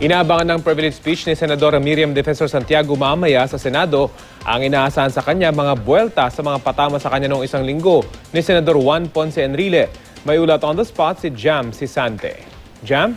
Inaabangan ng privilege speech ni Senadora Miriam Defensor Santiago mamaya sa Senado ang inaasahan sa kanya mga buwelta sa mga patama sa kanya noong isang linggo ni Senador Juan Ponce Enrile. May ulat on the spot si Jam Sisante. Jam?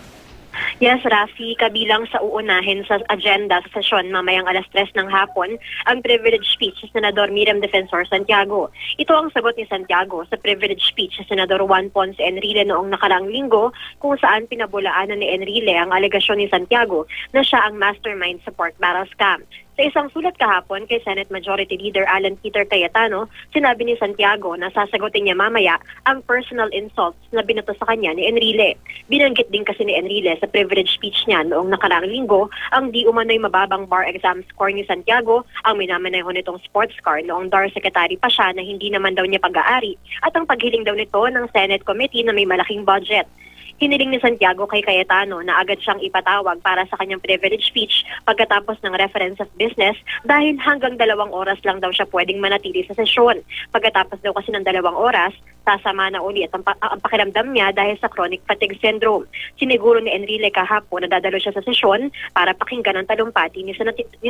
Yes, Rafi, kabilang sa uunahin sa agenda sa sesyon mamayang 3:00 ng hapon ang privilege speech ni Senador Miriam Defensor Santiago. Ito ang sagot ni Santiago sa privilege speech ni Senador Juan Ponce Enrile noong nakaraang linggo kung saan pinabulaanan ni Enrile ang alegasyon ni Santiago na siya ang mastermind sa pork barrel scam. Sa isang sulat kahapon kay Senate Majority Leader Alan Peter Cayetano, sinabi ni Santiago na sasagutin niya mamaya ang personal insults na binato sa kanya ni Enrile. Binanggit din kasi ni Enrile sa privilege speech niya noong nakaraang linggo ang di umano'y mababang bar exam score ni Santiago, ang minamaneho nitong sports car noong DAR Secretary pa siya na hindi naman daw niya pag-aari, at ang paghiling daw nito ng Senate Committee na may malaking budget. Hiniling ni Santiago kay Cayetano na agad siyang ipatawag para sa kanyang privilege speech pagkatapos ng reference of business dahil hanggang 2 oras lang daw siya pwedeng manatili sa sesyon. Pagkatapos daw kasi ng 2 oras, sasama na ulit ang pakiramdam niya dahil sa chronic fatigue syndrome. Siniguro ni Enrile kahapon na dadalo siya sa sesyon para pakinggan ang talumpati ni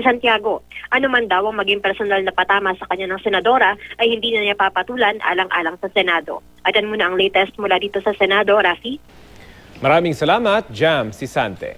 Santiago. Ano man daw ang maging personal na patama sa kanya ng senadora ay hindi na niya papatulan alang-alang sa Senado. Atan muna ang latest mula dito sa Senado, Rafi. Maraming salamat, Jam Sisante.